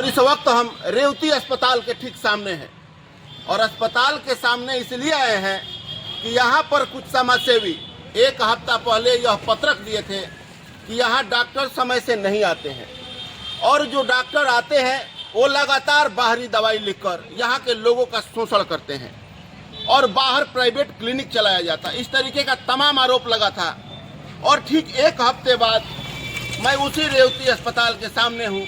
और इस वक्त हम रेवती अस्पताल के ठीक सामने हैं और अस्पताल के सामने इसलिए आए हैं कि यहाँ पर कुछ समाजसेवी एक हफ्ता पहले यह पत्रक दिए थे कि यहाँ डॉक्टर समय से नहीं आते हैं और जो डॉक्टर आते हैं वो लगातार बाहरी दवाई लिखकर यहाँ के लोगों का शोषण करते हैं और बाहर प्राइवेट क्लिनिक चलाया जाता है। इस तरीके का तमाम आरोप लगा था और ठीक एक हफ्ते बाद मैं उसी रेवती अस्पताल के सामने हूँ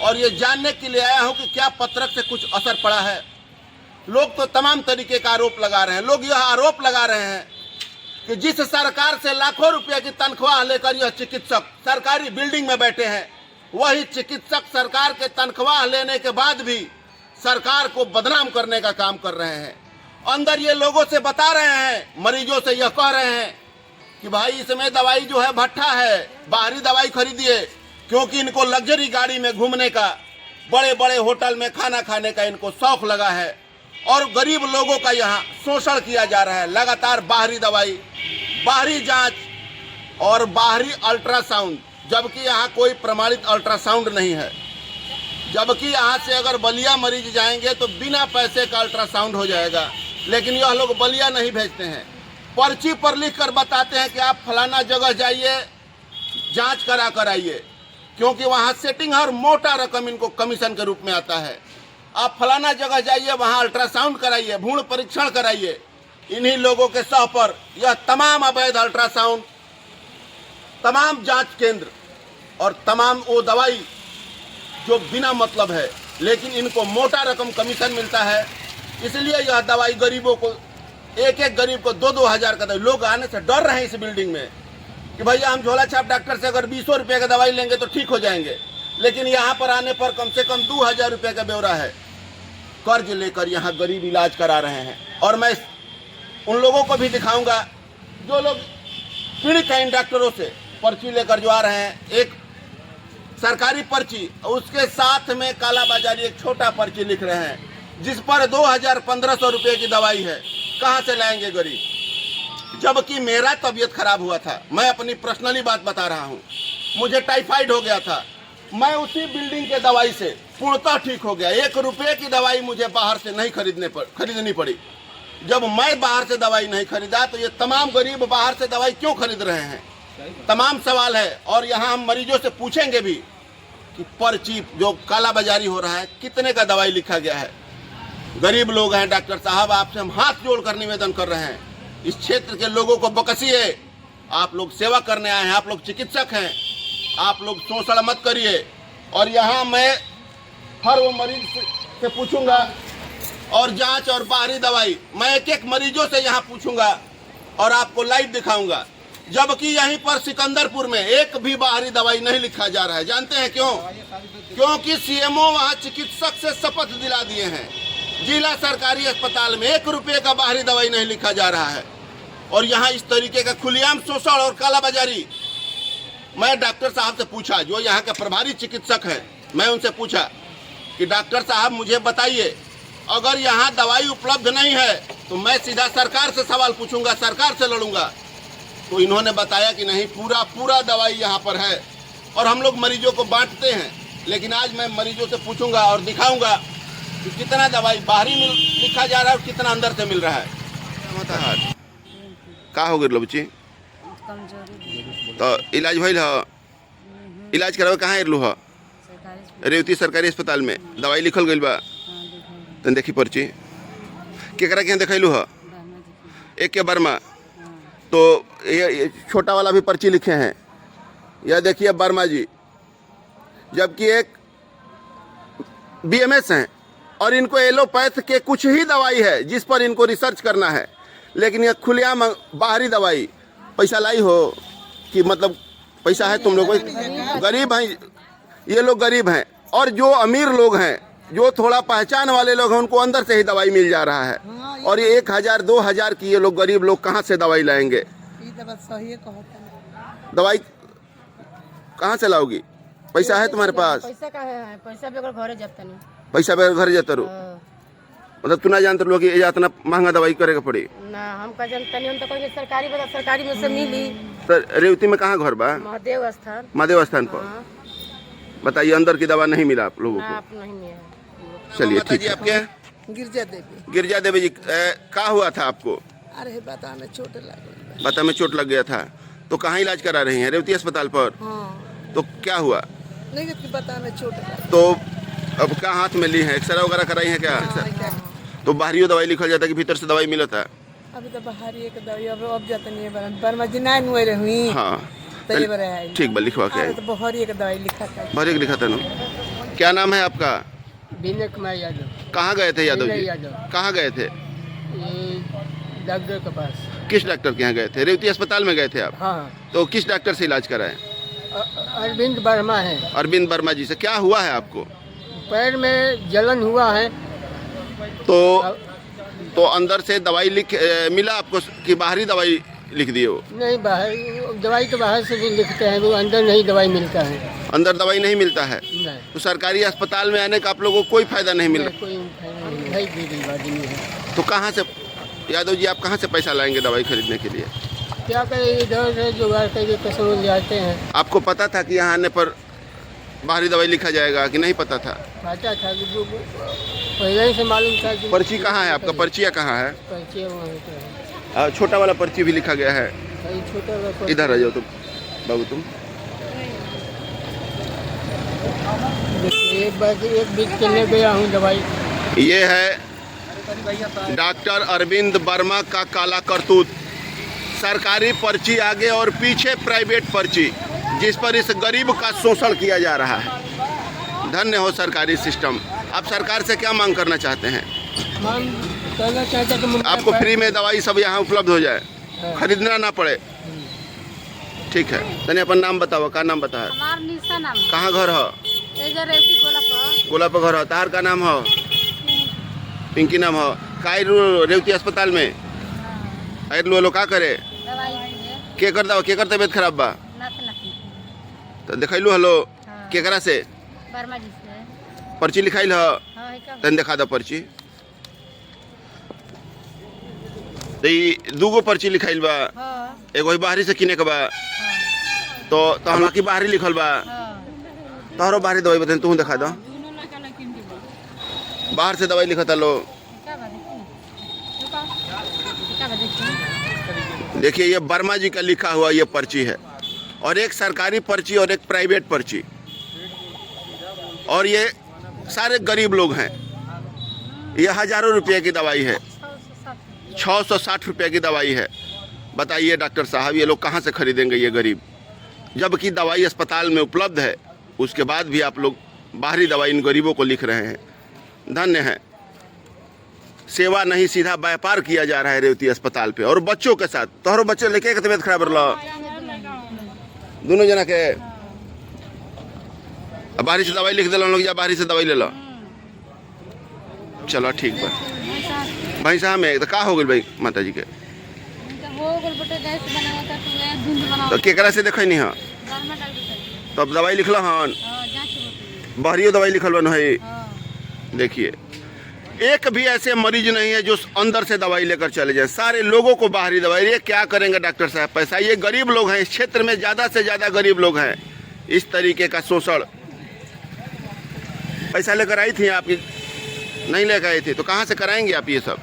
और ये जानने के लिए आया हूँ कि क्या पत्रक से कुछ असर पड़ा है। लोग तो तमाम तरीके का आरोप लगा रहे हैं। लोग यह आरोप लगा रहे हैं कि जिस सरकार से लाखों रुपए की तनख्वाह लेकर यह चिकित्सक सरकारी बिल्डिंग में बैठे हैं, वही चिकित्सक सरकार के तनख्वाह लेने के बाद भी सरकार को बदनाम करने का काम कर रहे हैं। अंदर ये लोगों से बता रहे हैं, मरीजों से यह कह रहे हैं कि भाई इसमें दवाई जो है भट्ठा है, बाहरी दवाई खरीदिए, क्योंकि इनको लग्जरी गाड़ी में घूमने का, बड़े बड़े होटल में खाना खाने का इनको शौक लगा है और गरीब लोगों का यहाँ शोषण किया जा रहा है। लगातार बाहरी दवाई, बाहरी जांच और बाहरी अल्ट्रासाउंड, जबकि यहाँ कोई प्रमाणित अल्ट्रासाउंड नहीं है। जबकि यहाँ से अगर बलिया मरीज जाएंगे तो बिना पैसे का अल्ट्रासाउंड हो जाएगा, लेकिन यह लोग बलिया नहीं भेजते हैं। पर्ची पर लिख कर बताते हैं कि आप फलाना जगह जाइए, जांच करा कर आइए, क्योंकि वहाँ सेटिंग और मोटा रकम इनको कमीशन के रूप में आता है। आप फलाना जगह जाइए, वहाँ अल्ट्रासाउंड कराइए, भ्रूण परीक्षण कराइए। इन्हीं लोगों के सह पर यह तमाम अवैध अल्ट्रासाउंड, तमाम जांच केंद्र और तमाम वो दवाई जो बिना मतलब है, लेकिन इनको मोटा रकम कमीशन मिलता है। इसलिए यह दवाई गरीबों को, एक एक गरीब को 2-2 हज़ार का दवाई, लोग आने से डर रहे हैं इस बिल्डिंग में कि भैया हम झोला छाप डॉक्टर से अगर 200 रुपये का दवाई लेंगे तो ठीक हो जाएंगे, लेकिन यहाँ पर आने पर कम से कम 2,000 रुपये का ब्यौरा है। कर्ज लेकर यहाँ गरीब इलाज करा रहे हैं और मैं उन लोगों को भी दिखाऊंगा जो लोग पीड़ित हैं इन डॉक्टरों से, पर्ची लेकर जो आ रहे हैं। एक सरकारी पर्ची, उसके साथ में कालाबाजारी एक छोटा पर्ची लिख रहे हैं जिस पर 2,000-1,500 रुपये की दवाई है। कहाँ से लाएंगे गरीब? जबकि मेरा तबीयत खराब हुआ था, मैं अपनी पर्सनली बात बता रहा हूँ, मुझे टाइफाइड हो गया था, मैं उसी बिल्डिंग के दवाई से पूर्णतः ठीक हो गया। 1 रुपये की दवाई मुझे बाहर से नहीं खरीदनी पड़ी। जब मैं बाहर से दवाई नहीं खरीदा तो ये तमाम गरीब बाहर से दवाई क्यों खरीद रहे हैं? तमाम सवाल है और यहाँ हम मरीजों से पूछेंगे भी कि पर्ची जो कालाबाजारी हो रहा है, कितने का दवाई लिखा गया है। गरीब लोग हैं डॉक्टर साहब, आपसे हम हाथ जोड़कर निवेदन कर रहे हैं, इस क्षेत्र के लोगों को बकसिए। आप लोग सेवा करने आए हैं, आप लोग चिकित्सक हैं, आप लोग शोषण मत करिए। और यहाँ मैं हर वो मरीज से पूछूंगा और जांच और बाहरी दवाई मैं एक एक मरीजों से यहाँ पूछूंगा और आपको लाइव दिखाऊंगा। जबकि यहीं पर सिकंदरपुर में एक भी बाहरी दवाई नहीं लिखा जा रहा है। जानते हैं क्यों? क्योंकि सीएमओ वहाँ चिकित्सक से शपथ दिला दिए हैं। जिला सरकारी अस्पताल में 1 रुपये का बाहरी दवाई नहीं लिखा जा रहा है और यहाँ इस तरीके का खुलेआम शोषण और कालाबाजारी। मैं डॉक्टर साहब से पूछा, जो यहाँ के प्रभारी चिकित्सक हैं, मैं उनसे पूछा कि डॉक्टर साहब मुझे बताइए, अगर यहाँ दवाई उपलब्ध नहीं है तो मैं सीधा सरकार से सवाल पूछूंगा, सरकार से लड़ूंगा। तो इन्होंने बताया कि नहीं, पूरा दवाई यहाँ पर है और हम लोग मरीजों को बांटते हैं। लेकिन आज मैं मरीजों से पूछूंगा और दिखाऊंगा कि कितना दवाई बाहरी लिखा जा रहा है और कितना अंदर से मिल रहा है। का हो गया बच्ची? तो इलाज भइल ह? इलाज करावे कहाँ एलू ह? रेवती सरकारी अस्पताल में दवाई लिखल गई बा। तन देखी पर्ची, केकरा के देखलू ह? एक के वर्मा। तो ये छोटा वाला भी पर्ची लिखे हैं, यह देखिए वर्मा जी। जबकि एक BMS हैं और इनको एलोपैथ के कुछ ही दवाई है जिस पर इनको रिसर्च करना है, लेकिन यह खुलेआम बाहरी दवाई। पैसा लाई हो कि मतलब पैसा है तुम लोग? गरीब हैं ये लोग, गरीब हैं। और जो अमीर लोग हैं, जो थोड़ा पहचान वाले लोग हैं, उनको अंदर से ही दवाई मिल जा रहा है। और ये 1,000-2,000 की ये लोग गरीब लोग कहाँ से दवाई लाएंगे? दवाई कहाँ से लाओगी? पैसा है तुम्हारे पास? पैसा का है, पैसा बगैर घरे जाता नहीं। पैसा बगैर घर जाता रू? मतलब तू ना जानते लोग इतना महंगा दवाई करेगा पड़ी ना? हम का जानता नहीं, हम तो कोई सरकारी बता, सरकारी में से मिली। तो रेवती में कहाँ घर बा? महादेव स्थान। महादेव स्थान पर बताइए, अंदर की दवा नहीं मिला आप लोगों ना को? आप नहीं मिला। चलिए ठीक है। आपके गिरजा देवी जी क्या हुआ था आपको? अरे बता में चोट लग बता में चोट लग गया था, तो कहाँ इलाज करा रही हैं? रेवती अस्पताल पर। हाँ तो क्या हुआ? नहीं कि बता में चोट लग तो अब क्या हाथ में ली है? एक्सरे वगैरह कराई है क्या? तो बाहरी दवाई लिखल जाता है कि भीतर से दवाई मिलता है? अभी तो बाहर एक दवाई अब जाता नहीं है बर्मा जी ना नुए रही हाँ तो ये बरे है ठीक बा, लिखवा के अरे आई। तो बाहर एक दवाई लिखा था भर एक लिखा था ना। क्या नाम है आपका? विनय कुमार यादव। कहाँ गए थे यादव जी? विनय यादव। कहाँ गए थे? ये डॉक्टर के पास। किस डॉक्टर के यहाँ गए थे? रेवती अस्पताल में गए थे आप? हाँ, तो किस डॉक्टर से इलाज कराए? अरविंद वर्मा है। अरविंद वर्मा जी से। क्या हुआ है आपको? पैर में जलन हुआ है। तो अंदर से दवाई मिला आपको कि बाहरी दवाई लिख दिए वो? नहीं, बाहर दवाई तो बाहर से भी लिखते हैं, वो अंदर नहीं दवाई मिलता है। अंदर दवाई नहीं मिलता है? नहीं, तो सरकारी अस्पताल में आने का आप लोगों को कोई फायदा नहीं मिल रहा? कोई नहीं, गरीब आदमी है। तो कहाँ से यादव जी, आप कहाँ से पैसा लाएंगे दवाई खरीदने के लिए? क्या करें, इधर से जुगाड़ करके कसम ले आते हैं। आपको पता था कि यहाँ आने पर बाहरी दवाई लिखा जाएगा कि नहीं पता था? पता था कि जो पहले ही से मालूम था कि पर्ची कहाँ है आपका? पर्चिया कहाँ है? पर्ची वहाँ होता है। छोटा वाला पर्ची भी लिखा गया है। कहीं छोटा वाला पर्ची- इधर आ जाओ तुम बाबू, तुम देखिए, एक बीच चलने गया हूँ दवाई। ये है डॉक्टर अरविंद वर्मा का काला करतूत। सरकारी पर्ची आगे और पीछे प्राइवेट पर्ची, जिस पर इस गरीब का शोषण किया जा रहा है। धन्य हो सरकारी सिस्टम। आप सरकार से क्या मांग करना चाहते हैं? मांग करना चाहते कि मुझे आपको फ्री में दवाई सब यहाँ उपलब्ध हो जाए, खरीदना ना पड़े। ठीक है। तने अपन नाम बताओ। का नाम बता? हमार निशा नाम है। कहाँ घर हो? इधर रेवती गोला पर। गोला पर घर हो। तार का नाम हो? पिंकी नाम हो। का रेवती अस्पताल में आयर लो का करे? दवाई है। के कर तबियत खराब बा? तो दिखैलू हलो केकरा से? वर्मा जी से। पर्ची लिखाइल ह? हाँ, है क्या? तन दिखा दो पर्ची। तो ई दूगो पर्ची लिखाइल बा, हाँ, एगो ही बाहरी से किने के बा। हाँ, तो हम की बाहरी लिखल बा। हाँ। तोहरो बाहरी दवाई बता, तू दिखा दो। दोनों लड़का लड़की के बा। बाहर से दवाई लिखता लो। क्या बात है? क्या बात है? देखिए, ये वर्मा जी का लिखा हुआ ये पर्ची है, और एक सरकारी पर्ची और एक प्राइवेट पर्ची, और ये सारे गरीब लोग हैं। ये हजारों रुपये की दवाई है, 660 रुपये की दवाई है। बताइए डॉक्टर साहब, ये लोग कहाँ से खरीदेंगे ये गरीब? जबकि दवाई अस्पताल में उपलब्ध है, उसके बाद भी आप लोग बाहरी दवाई इन गरीबों को लिख रहे हैं। धन्य है। सेवा नहीं, सीधा व्यापार किया जा रहा है रेवती अस्पताल पे, और बच्चों के साथ। तोहरो बच्चे लेके तबियत खराब रहा दोनों जना के? अब बाहरी से दवाई लिख दिल लोग, या बाहरी से दवाई ले लो। चलो ठीक बा। भाई साहब में तो का हो गई भाई माता जी के? तो केकरा से देखे नहीं? हाँ, तो अब दवाई लिखल हन, बाहरियो दवाई लिखल बन है। देखिए, एक भी ऐसे मरीज नहीं है जो अंदर से दवाई लेकर चले जाए। सारे लोगों को बाहरी दवाई। ये क्या करेंगे डॉक्टर साहब? पैसा, ये गरीब लोग हैं, इस क्षेत्र में ज़्यादा से ज़्यादा गरीब लोग हैं। इस तरीके का शोषण। पैसा लेकर आई थी आपकी? नहीं लेकर आई थी, तो कहाँ से कराएंगे आप ये सब?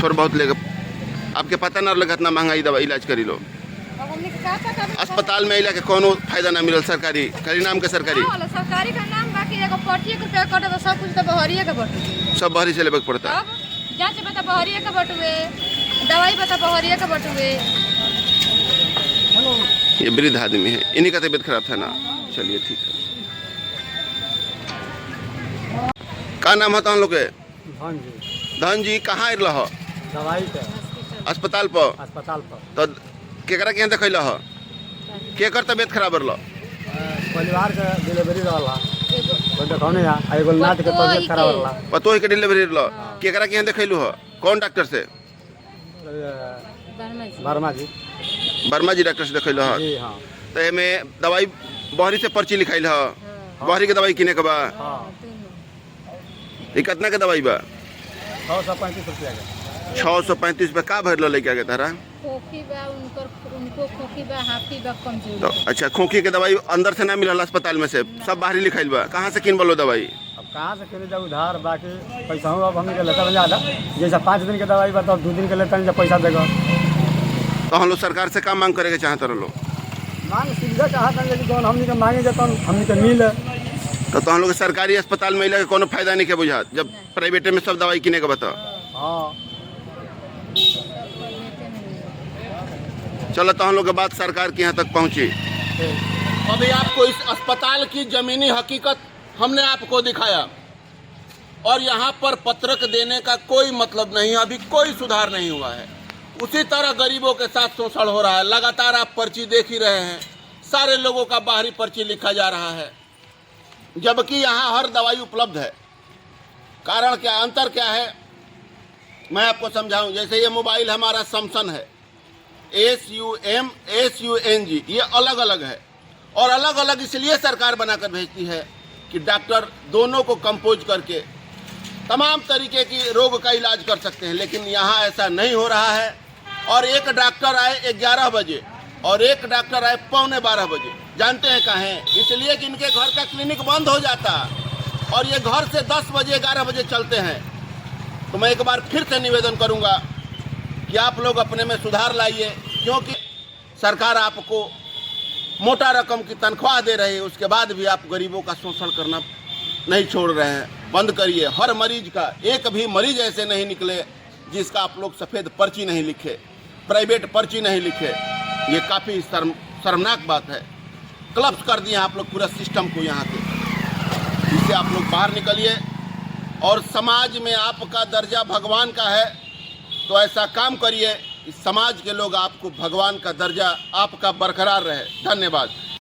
थोड़ा बहुत लेकर आपके पता ना लगा इतना महंगाई दवाई इलाज करी लो। अस्पताल में इला के कोनो फायदा ना मिलल। सरकारी खाली नाम के सरकारी सरकारी का नाम बाकी एगो पर्ची के रुपया कटे तो सब कुछ तो बहरिया के बटुए। सब बाहरी से लेबे के पड़ता है। अब जांच बता बहरिया के बटुए, दवाई बता बहरिया के बटुए। ये वृद्ध आदमी है, इन्हीं का तबीयत खराब था ना। चलिए ठीक है। का नाम है हम लोग के? धन जी। कहाँ आयल हो? दवाई पे अस्पताल पर। अस्पताल पर तो केकरा के यहाँ देखल हो? केकर तबीयत खराब रहा? परिवार का डिलीवरी रहला तो देखौने या एगो नाट के तबियत खराब रहला। पतो है के डिलीवरी रहा? केकरा के यहाँ देखलू हो? कौन डॉक्टर से? वर्मा जी। वर्मा जी डॉक्टर से देखल हो? जी हाँ। तो एमे दवाई बाहरी से पर्ची लिखाइल हो? बाहरी के दवाई किने के बा? हाँ, ये कितना के दवाई बा? 635 रुपया के। 635 रुपये। का भरल लेके आगे तारा? खोखी बा उनको खोखी बा हाथी बा कमजोरी तो अच्छा, खोखी के दवाई अंदर से ना मिलल अस्पताल में से, सब बाहरी लिखाइल बा। कहाँ से किन बोलो दवाई? अब कहाँ से किने जब उधार बाकी पैसा हो, अब हमने के लेता ज़्यादा, जैसा 5 दिन के दवाई बताओ 2 दिन के लेता जब पैसा देगा। तो हम लोग सरकार से क्या मांग करेंगे चाहते रहो लोग? मांग सुविधा चाहता है कि जौन हमने के मांगे जतन हमने के मिले। तो हम लोग सरकारी अस्पताल में इला कोनो फायदा नहीं के बुझात, जब प्राइवेट में सब दवाई किने के बताओ। हाँ चलो, तो हम लोग के बात सरकार के यहाँ तक पहुँची। अभी आपको इस अस्पताल की जमीनी हकीकत हमने आपको दिखाया, और यहाँ पर पत्रक देने का कोई मतलब नहीं, अभी कोई सुधार नहीं हुआ है। उसी तरह गरीबों के साथ शोषण हो रहा है। लगातार आप पर्ची देख ही रहे हैं, सारे लोगों का बाहरी पर्ची लिखा जा रहा है, जबकि यहाँ हर दवाई उपलब्ध है। कारण क्या, अंतर क्या है, मैं आपको समझाऊं। जैसे ये मोबाइल हमारा सैमसंग है, SUM SUNG, ये अलग अलग है, और अलग अलग इसलिए सरकार बनाकर भेजती है कि डॉक्टर दोनों को कंपोज करके तमाम तरीके की रोग का इलाज कर सकते हैं। लेकिन यहाँ ऐसा नहीं हो रहा है, और एक डॉक्टर आए 11 बजे और एक डॉक्टर आए 11:15 बजे। जानते हैं काहे? इसलिए कि इनके घर का क्लिनिक बंद हो जाता, और ये घर से 10 बजे 11 बजे चलते हैं। तो मैं एक बार फिर से निवेदन करूंगा कि आप लोग अपने में सुधार लाइए, क्योंकि सरकार आपको मोटा रकम की तनख्वाह दे रही है, उसके बाद भी आप गरीबों का शोषण करना नहीं छोड़ रहे हैं। बंद करिए। हर मरीज का, एक भी मरीज ऐसे नहीं निकले जिसका आप लोग सफ़ेद पर्ची नहीं लिखे, प्राइवेट पर्ची नहीं लिखे। ये काफ़ी शर्मनाक बात है। क्लब्स कर दिए आप लोग पूरा सिस्टम को यहाँ के। इससे आप लोग बाहर निकलिए, और समाज में आपका दर्जा भगवान का है, तो ऐसा काम करिए इस समाज के लोग आपको भगवान का दर्जा आपका बरकरार रहे। धन्यवाद।